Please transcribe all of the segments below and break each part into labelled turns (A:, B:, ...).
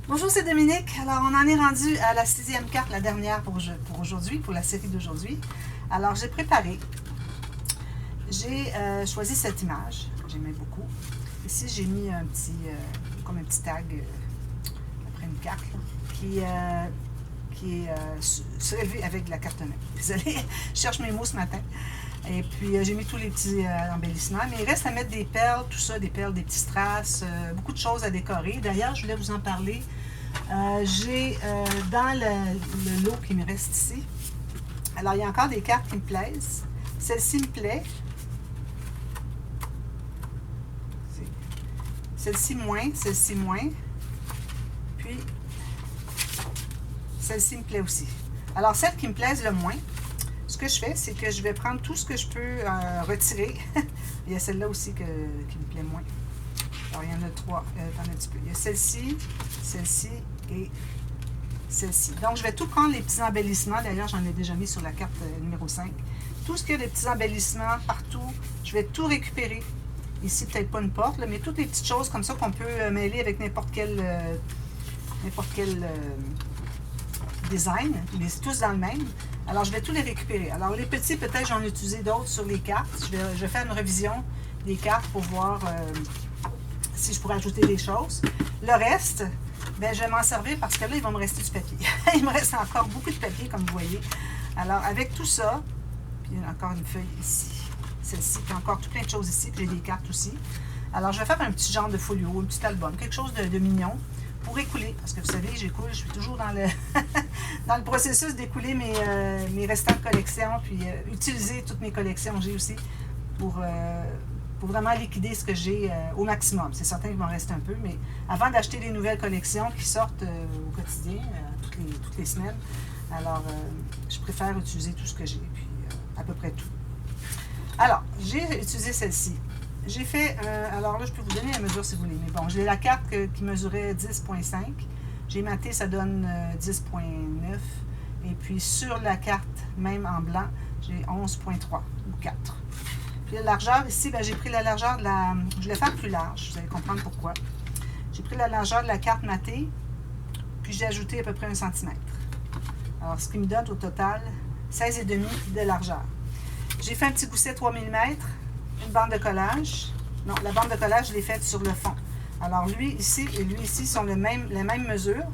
A: Bonjour, c'est Dominique. Alors, on en est rendu à la 6e carte, la dernière pour aujourd'hui, pour la série d'aujourd'hui. Alors, j'ai préparé. J'ai choisi cette image. J'aimais beaucoup. Ici, j'ai mis un petit, comme un petit tag après une carte là, qui est surélevée avec de la carte main. Désolée, je cherche mes mots ce matin. Et puis, j'ai mis tous les petits embellissements. Mais il reste à mettre des perles, tout ça, des perles, des petits strass, beaucoup de choses à décorer. D'ailleurs, je voulais vous en parler. J'ai dans le lot qui me reste ici, alors il y a encore des cartes qui me plaisent. Celle-ci me plaît. Celle-ci moins, celle-ci moins. Puis, celle-ci me plaît aussi. Alors, celle qui me plaise le moins, ce que je fais, c'est que je vais prendre tout ce que je peux retirer. Il y a celle-là aussi qui me plaît moins. Alors, il y en a trois. Attends un petit peu. Il y a celle-ci, celle-ci et celle-ci. Donc, je vais tout prendre les petits embellissements. D'ailleurs, j'en ai déjà mis sur la carte numéro 5. Tout ce qui a des petits embellissements partout, je vais tout récupérer. Ici, peut-être pas une porte, là, mais toutes les petites choses comme ça qu'on peut mêler avec n'importe quel design. Mais c'est tous dans le même. Alors, je vais tous les récupérer. Alors, les petits, peut-être j'en ai utilisé d'autres sur les cartes. Je vais faire une révision des cartes pour voir si je pourrais ajouter des choses. Le reste, ben, je vais m'en servir parce que là, il va me rester du papier. Il me reste encore beaucoup de papier, comme vous voyez. Alors, avec tout ça, puis il y a encore une feuille ici, celle-ci, puis encore tout plein de choses ici, puis j'ai des cartes aussi. Alors, je vais faire un petit genre de folio, un petit album, quelque chose de mignon pour écouler. Parce que vous savez, j'écoule, je suis toujours dans le, dans le processus d'écouler mes restants de collection, puis utiliser toutes mes collections que j'ai aussi pour vraiment liquider ce que j'ai au maximum. C'est certain qu'il m'en reste un peu, mais avant d'acheter les nouvelles collections qui sortent au quotidien, toutes les semaines, alors je préfère utiliser tout ce que j'ai, puis à peu près tout. Alors, j'ai utilisé celle-ci. J'ai fait, alors là, je peux vous donner la mesure si vous voulez, mais bon, j'ai la carte qui mesurait 10.5. J'ai maté, ça donne 10.9. Et puis sur la carte, même en blanc, j'ai 11.3 ou 4. Puis la largeur, ici, ben, j'ai pris la largeur de la... Je vais faire plus large, vous allez comprendre pourquoi. J'ai pris la largeur de la carte matée, puis j'ai ajouté à peu près 1 cm. Alors, ce qui me donne au total 16,5 de largeur. J'ai fait un petit gousset 3 mm, une bande de collage. Non, la bande de collage, je l'ai faite sur le fond. Alors, lui ici et lui ici sont les mêmes mesures.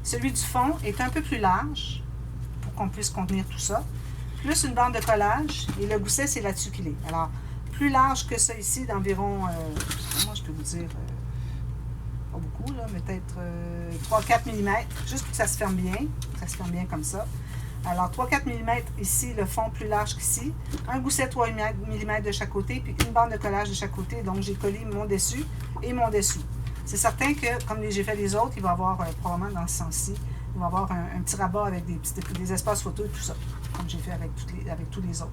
A: Celui du fond est un peu plus large pour qu'on puisse contenir tout ça. Plus une bande de collage, et le gousset, c'est là-dessus qu'il est. Alors, plus large que ça ici, d'environ, moi je peux vous dire, pas beaucoup, là, mais peut-être 3-4 mm, juste pour que ça se ferme bien, comme ça. Alors, 3-4 mm ici, le fond plus large qu'ici, un gousset 3 mm de chaque côté, puis une bande de collage de chaque côté, donc j'ai collé mon dessus et mon dessous. C'est certain que, comme j'ai fait les autres, il va y avoir, probablement dans ce sens-ci, il va y avoir un petit rabat avec des espaces photos et tout ça, comme j'ai fait avec tous les autres.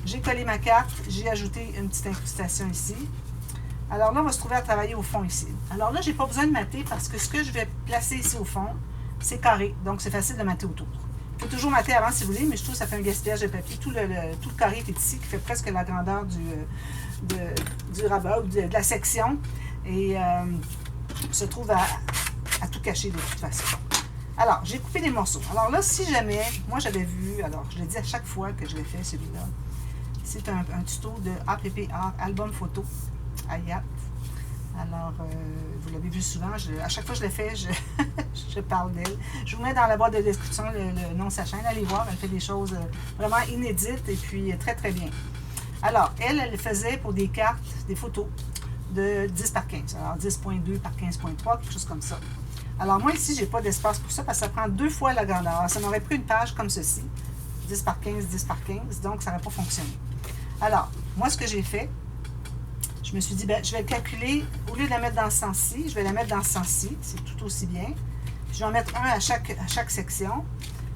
A: J'ai collé ma carte, j'ai ajouté une petite incrustation ici. Alors là, on va se trouver à travailler au fond ici. Alors là, je n'ai pas besoin de mater parce que ce que je vais placer ici au fond, c'est carré, donc c'est facile de mater autour. Il faut toujours mater avant si vous voulez, mais je trouve que ça fait un gaspillage de papier. Tout le carré qui est ici, qui fait presque la grandeur du rabat ou de la section, et se trouve à tout cacher de toute façon. Alors, j'ai coupé des morceaux. Alors là, si jamais, moi j'avais vu, alors je le dis à chaque fois que je l'ai fait celui-là, c'est un tuto de APP Art, album photo, Ayat. Alors, vous l'avez vu souvent, à chaque fois que je le fais, je parle d'elle. Je vous mets dans la boîte de description le nom de sa chaîne, allez voir, elle fait des choses vraiment inédites et puis très très bien. Alors, elle faisait pour des cartes, des photos de 10 par 15, alors 10.2 par 15.3, quelque chose comme ça. Alors moi ici, j'ai pas d'espace pour ça parce que ça prend 2 fois la grandeur. Alors, ça m'aurait pris une page comme ceci, 10 par 15, 10 par 15, donc ça n'aurait pas fonctionné. Alors, moi ce que j'ai fait, je me suis dit, ben, je vais calculer, au lieu de la mettre dans ce sens-ci, je vais la mettre dans ce sens-ci, c'est tout aussi bien. Puis je vais en mettre un à chaque section,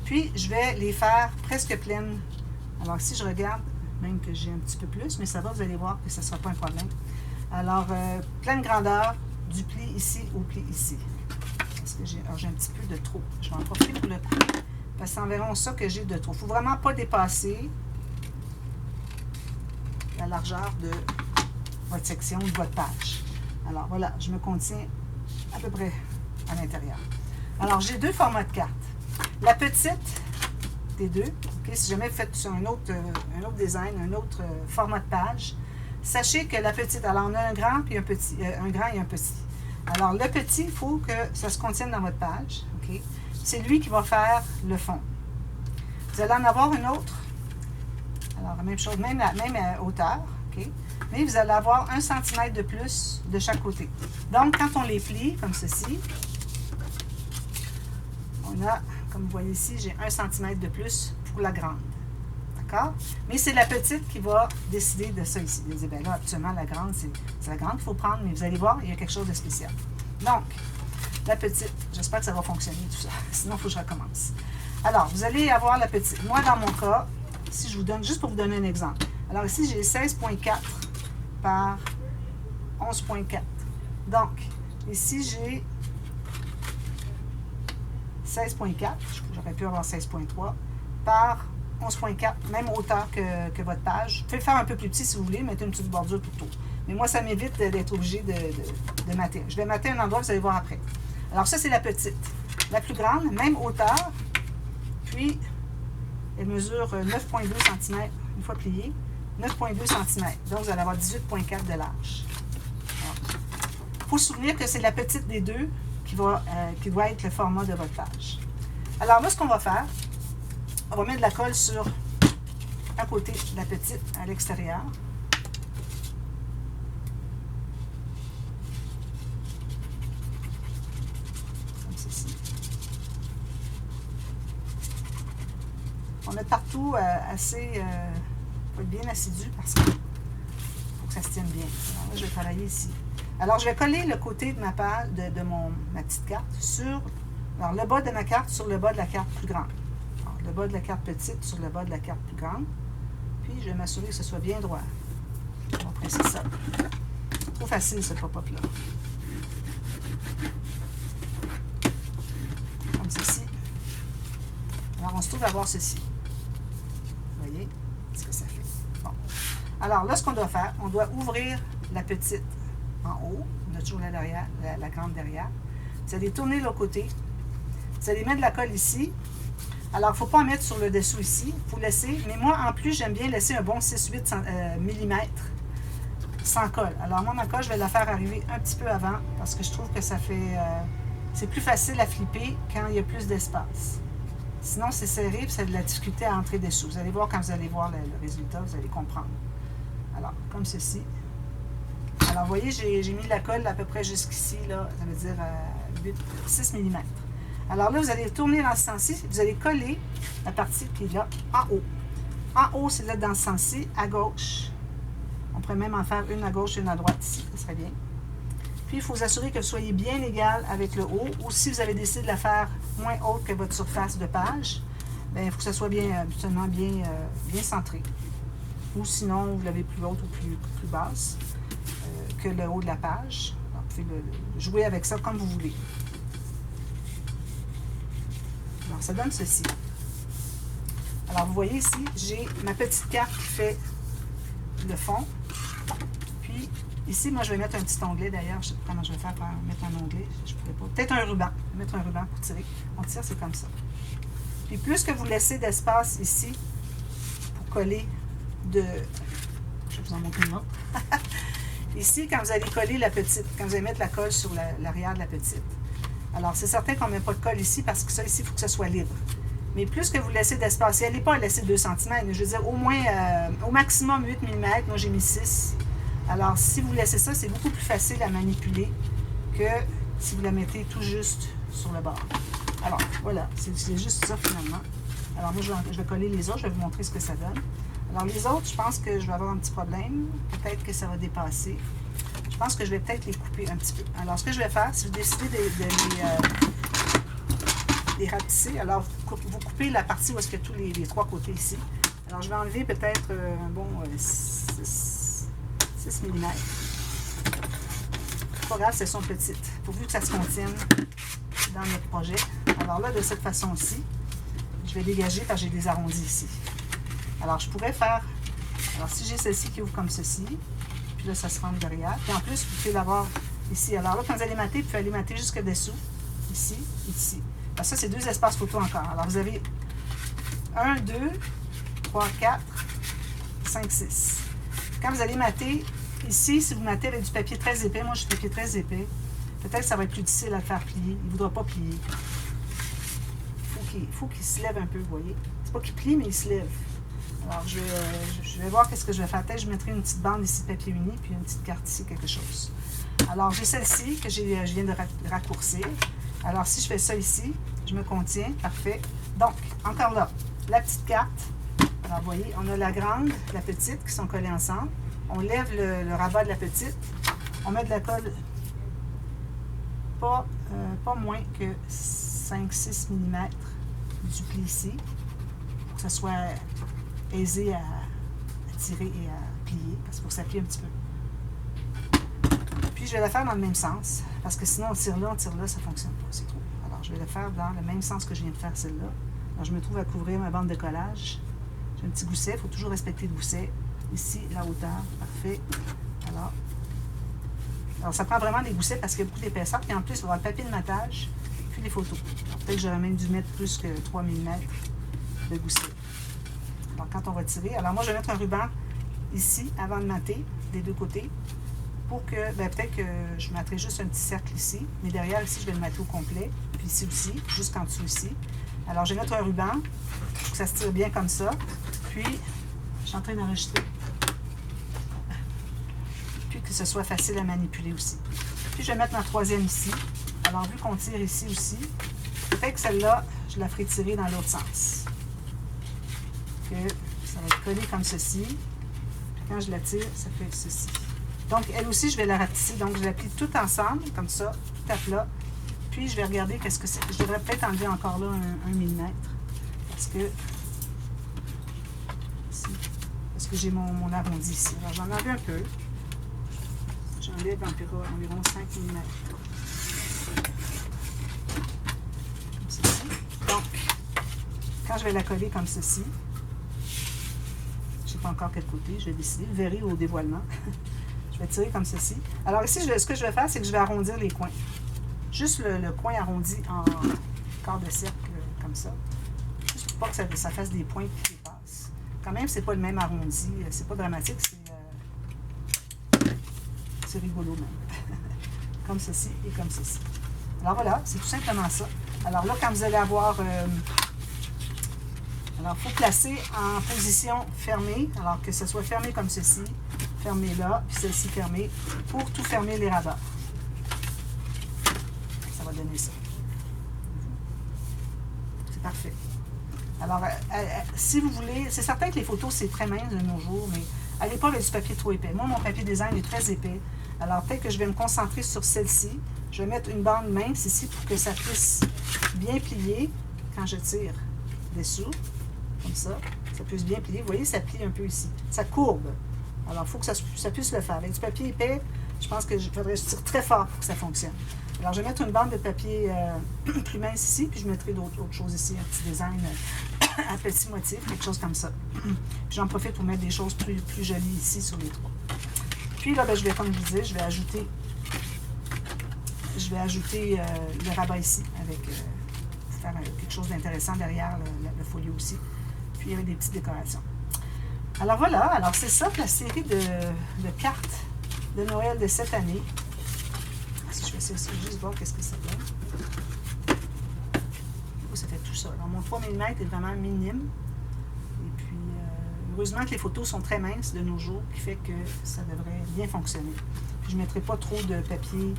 A: puis je vais les faire presque pleines. Alors si je regarde, même que j'ai un petit peu plus, mais ça va, vous allez voir que ça ne sera pas un problème. Alors, pleine grandeur, du pli ici au pli ici. Parce que j'ai un petit peu de trop. Je vais en profiter pour le couper, parce que c'est environ ça que j'ai de trop. Il ne faut vraiment pas dépasser la largeur de votre section ou de votre page. Alors voilà, je me contiens à peu près à l'intérieur. Alors, j'ai deux formats de cartes. La petite des deux, okay, si jamais vous faites sur un autre design, un autre format de page, sachez que la petite, alors on a un grand puis un petit, un grand et un petit. Alors, le petit, il faut que ça se contienne dans votre page. Okay? C'est lui qui va faire le fond. Vous allez en avoir une autre. Alors, la même chose, même hauteur. Okay? Mais vous allez avoir 1 cm de plus de chaque côté. Donc, quand on les plie, comme ceci, on a, comme vous voyez ici, j'ai 1 cm de plus pour la grande. D'accord? Mais c'est la petite qui va décider de ça ici. Vous dites, bien là, actuellement, la grande, c'est la grande qu'il faut prendre, mais vous allez voir, il y a quelque chose de spécial. Donc, la petite, j'espère que ça va fonctionner tout ça. Sinon, il faut que je recommence. Alors, vous allez avoir la petite. Moi, dans mon cas, si je vous donne, juste pour vous donner un exemple. Alors ici, j'ai 16,4 par 11,4. Donc, ici, j'ai 16,4. J'aurais pu avoir 16,3 par 11,4, même hauteur que votre page. Vous pouvez le faire un peu plus petit si vous voulez, mettez une petite bordure tout autour. Mais moi, ça m'évite d'être obligé de mater. Je vais mater un endroit, vous allez voir après. Alors ça, c'est la petite. La plus grande, même hauteur, puis elle mesure 9,2 cm, une fois pliée, 9,2 cm. Donc, vous allez avoir 18,4 de large. Il faut se souvenir que c'est la petite des deux qui doit être le format de votre page. Alors là, ce qu'on va faire, on va mettre de la colle sur un côté de la petite à l'extérieur. Comme ceci. On met partout assez... Il faut être bien assidu parce qu'il faut que ça se tienne bien. Alors là, je vais travailler ici. Alors, je vais coller le côté de ma page, de ma petite carte sur... Alors, le bas de ma carte sur le bas de la carte plus grande. Alors, le bas de la carte petite sur le bas de la carte plus grande. Puis, je vais m'assurer que ce soit bien droit. On va presser ça. Trop facile, ce pop-up-là. Comme ceci. Alors, on se trouve à voir ceci. Vous voyez ce que ça fait. Bon. Alors, là, ce qu'on doit faire, on doit ouvrir la petite en haut. On a toujours la grande derrière. Vous allez tourner l'autre côté. Vous allez mettre de la colle ici. Alors, il ne faut pas en mettre sur le dessous ici. Il faut laisser. Mais moi, en plus, j'aime bien laisser un bon 6-8 mm sans colle. Alors, moi, ma colle, je vais la faire arriver un petit peu avant parce que je trouve que ça fait... c'est plus facile à flipper quand il y a plus d'espace. Sinon, c'est serré et ça a de la difficulté à entrer dessous. Vous allez voir quand vous allez voir le résultat, vous allez comprendre. Alors, comme ceci. Alors, vous voyez, j'ai mis de la colle à peu près jusqu'ici, là, ça veut dire 6 mm. Alors là, vous allez tourner dans ce sens-ci, vous allez coller la partie qui est là, en haut. En haut, c'est là dans ce sens-ci, à gauche. On pourrait même en faire une à gauche et une à droite ici, ça serait bien. Puis, il faut vous assurer que vous soyez bien égal avec le haut, ou si vous avez décidé de la faire moins haute que votre surface de page, bien, il faut que ça soit bien, absolument bien centré. Ou sinon, vous l'avez plus haute ou plus basse que le haut de la page. Alors, vous pouvez jouer avec ça comme vous voulez. Alors, ça donne ceci. Alors, vous voyez ici, j'ai ma petite carte qui fait le fond. Puis, ici, moi, je vais mettre un petit onglet d'ailleurs. Je ne sais pas comment je vais faire pour mettre un onglet. Je ne pourrais pas. Peut-être un ruban. Je vais mettre un ruban pour tirer. On tire, c'est comme ça. Puis, plus que vous laissez d'espace ici pour coller de... Je vais vous en montrer une autre. Ici, quand vous allez coller la petite, quand vous allez mettre la colle sur l'arrière de la petite. Alors, c'est certain qu'on ne met pas de colle ici parce que ça, ici, il faut que ça soit libre. Mais plus que vous laissez d'espace, si elle n'est pas à laisser 2 cm, je veux dire au moins, au maximum 8 mm, moi j'ai mis 6. Alors, si vous laissez ça, c'est beaucoup plus facile à manipuler que si vous la mettez tout juste sur le bord. Alors, voilà, c'est juste ça finalement. Alors, moi, je vais coller les autres, je vais vous montrer ce que ça donne. Alors, les autres, je pense que je vais avoir un petit problème. Peut-être que ça va dépasser. Je pense que je vais peut-être les couper un petit peu. Alors, ce que je vais faire, si vous décidez de les rapetisser, alors vous coupez la partie où est-ce que tous les 3 côtés ici. Alors, je vais enlever peut-être un bon 6 mm. Pas grave, elles sont petites, pourvu que ça se contienne dans notre projet. Alors là, de cette façon-ci, je vais dégager parce que j'ai des arrondis ici. Alors, je pourrais faire... Alors, si j'ai celle-ci qui ouvre comme ceci, là, ça se rentre derrière. Puis en plus, vous pouvez l'avoir ici. Alors là, quand vous allez mater, vous pouvez aller mater jusque dessous. ici, ici. Alors ça, c'est 2 espaces photo encore. Alors, vous avez 1, 2, 3, 4, 5, 6. Quand vous allez mater, ici, si vous matez avec du papier très épais, moi, j'ai du papier très épais, peut-être que ça va être plus difficile à le faire plier. Il ne voudra pas plier. Il faut qu'il se lève un peu, vous voyez. C'est pas qu'il plie, mais il se lève. Alors, je vais voir qu'est-ce que je vais faire. Peut-être que je mettrai une petite bande ici de papier uni, puis une petite carte ici, quelque chose. Alors, j'ai celle-ci que je viens de raccourcir. Alors, si je fais ça ici, je me contiens. Parfait. Donc, encore là, la petite carte. Alors, vous voyez, on a la grande, la petite qui sont collées ensemble. On lève le rabat de la petite. On met de la colle pas moins que 5-6 mm du pli ici, pour que ça soit aisé à tirer et à plier, parce qu'il faut que ça plie un petit peu. Puis je vais la faire dans le même sens, parce que sinon on tire là, ça ne fonctionne pas, c'est trop. Alors je vais le faire dans le même sens que je viens de faire celle-là. Alors je me trouve à couvrir ma bande de collage. J'ai un petit gousset, il faut toujours respecter le gousset. Ici, la hauteur, parfait. Alors ça prend vraiment des goussets parce qu'il y a beaucoup d'épaisseur, puis en plus il va y avoir le papier de matage, puis les photos. Peut-être que j'aurais même dû mettre plus que 3 mm de gousset. Alors quand on va tirer, alors moi je vais mettre un ruban ici avant de mater des deux côtés pour que, peut-être que je mettrai juste un petit cercle ici, mais derrière ici je vais le mater au complet, puis ici aussi, jusqu'en dessous ici. Alors je vais mettre un ruban pour que ça se tire bien comme ça, puis je suis en train d'enregistrer, puis que ce soit facile à manipuler aussi. Puis je vais mettre ma troisième ici. Alors vu qu'on tire ici aussi, peut-être que celle-là, je la ferai tirer dans l'autre sens. Que ça va être collé comme ceci. Puis quand je la tire, ça fait ceci. Donc, elle aussi, je vais la ratisser. Donc, je la plie tout ensemble, comme ça, tout à plat. Puis, je vais regarder qu'est-ce que c'est. Je devrais peut-être enlever encore là un millimètre. Parce que j'ai mon arrondi ici. Alors, j'en enlève un peu. J'enlève environ 5 mm. Comme ceci. Donc, quand je vais la coller comme ceci, je ne sais pas encore quel côté, je vais décider. Vous verrez au dévoilement. Je vais tirer comme ceci. Alors ici, ce que je vais faire, c'est que je vais arrondir les coins. Juste le coin arrondi en quart de cercle, comme ça. Juste pour pas que ça fasse des points qui dépassent. Quand même, c'est pas le même arrondi. C'est pas dramatique, c'est rigolo même. Comme ceci et comme ceci. Alors voilà, c'est tout simplement ça. Alors là, quand vous allez avoir... alors, il faut placer en position fermée. Alors que ce soit fermé comme ceci. Fermé là, puis celle-ci fermée, pour tout fermer les rabats. Ça va donner ça. C'est parfait. Alors, si vous voulez, c'est certain que les photos, c'est très mince de nos jours, mais allez pas avec du papier trop épais. Moi, mon papier design est très épais. Alors, peut-être que je vais me concentrer sur celle-ci. Je vais mettre une bande mince ici pour que ça puisse bien plier quand je tire dessous, comme ça. Ça puisse bien plier. Vous voyez, ça plie un peu ici. Ça courbe. Alors, il faut que ça puisse le faire. Avec du papier épais, je pense que je faudrait tirer très fort pour que ça fonctionne. Alors, je vais mettre une bande de papier plus mince ici, puis je mettrai d'autres choses ici, un petit design à petit motif, quelque chose comme ça. Puis j'en profite pour mettre des choses plus jolies ici sur les trois. Puis là, je vais, comme je vous disais, je vais ajouter le rabat ici, avec pour faire quelque chose d'intéressant derrière le folio aussi. Puis avec des petites décorations. Alors voilà, alors c'est ça la série de cartes de Noël de cette année. Si je fais ça, juste voir qu'est-ce que ça donne. Ça fait tout ça. Alors mon 3 mm est vraiment minime. Et puis, heureusement que les photos sont très minces de nos jours, qui fait que ça devrait bien fonctionner. Puis je ne mettrai pas trop de papier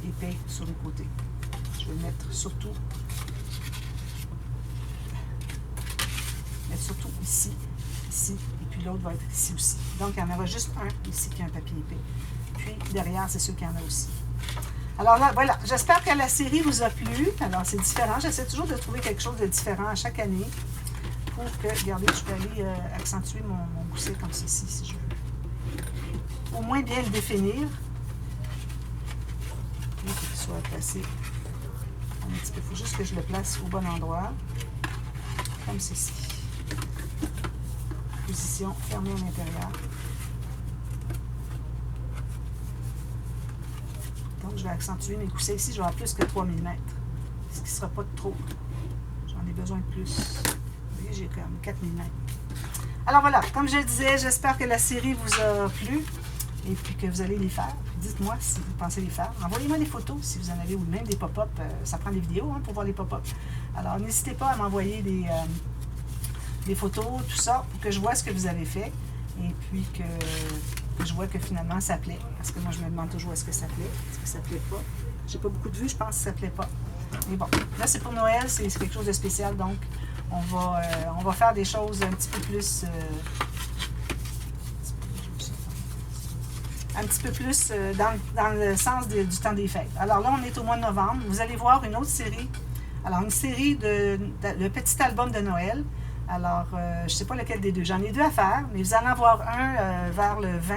A: épais sur les côtés. Je vais le mettre surtout ici, et puis l'autre va être ici aussi. Donc, il y en aura juste un ici qui a un papier épais. Puis, derrière, c'est sûr qu'il y en a aussi. Alors là, voilà, j'espère que la série vous a plu. Alors, c'est différent. J'essaie toujours de trouver quelque chose de différent à chaque année pour que, regardez, je peux aller accentuer mon gousset comme ceci, si je veux. Au moins bien le définir. Il faut qu'il soit placé un petit peu. Il faut juste que je le place au bon endroit, comme ceci. Position fermée à l'intérieur. Donc, je vais accentuer mes goussets ici. Je vais avoir plus que 3 mm. ce qui ne sera pas de trop. J'en ai besoin de plus. Vous voyez, j'ai comme 4 mm. Alors voilà, comme je le disais, j'espère que la série vous a plu et puis que vous allez les faire. Dites-moi si vous pensez les faire. Envoyez-moi des photos si vous en avez ou même des pop-up. Ça prend des vidéos pour voir les pop-up. Alors n'hésitez pas à m'envoyer des photos, tout ça, pour que je vois ce que vous avez fait et puis que je vois que finalement ça plaît. Parce que moi je me demande toujours est-ce que ça plaît, est-ce que ça plaît pas. J'ai pas beaucoup de vues, je pense que ça plaît pas. Mais bon, là c'est pour Noël, c'est quelque chose de spécial, donc on va faire des choses un petit peu plus dans le sens du temps des fêtes. Alors là, on est au mois de novembre. Vous allez voir une autre série. Alors, une série le petit album de Noël. Alors, je ne sais pas lequel des deux. J'en ai deux à faire, mais vous allez en avoir un vers le 20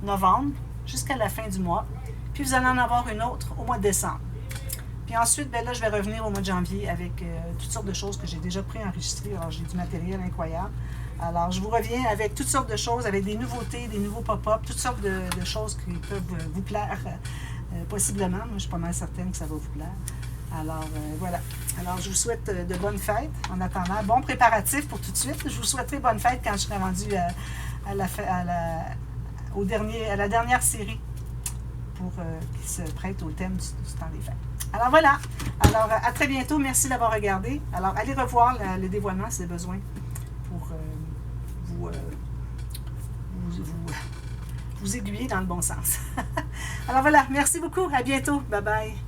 A: novembre jusqu'à la fin du mois. Puis vous allez en avoir une autre au mois de décembre. Puis ensuite, ben là, je vais revenir au mois de janvier avec toutes sortes de choses que j'ai déjà préenregistrées. Alors, j'ai du matériel incroyable. Alors, je vous reviens avec toutes sortes de choses, avec des nouveautés, des nouveaux pop-up, toutes sortes de choses qui peuvent vous plaire, possiblement. Moi, je suis pas mal certaine que ça va vous plaire. Alors, voilà. Alors, je vous souhaite de bonnes fêtes en attendant. Bon préparatif pour tout de suite. Je vous souhaiterai bonnes fêtes quand je serai rendue à la dernière série pour qui se prête au thème du temps des fêtes. Alors, voilà. Alors, à très bientôt. Merci d'avoir regardé. Alors, allez revoir le dévoilement si vous avez besoin pour vous aiguiller dans le bon sens. Alors voilà, merci beaucoup, à bientôt, bye bye.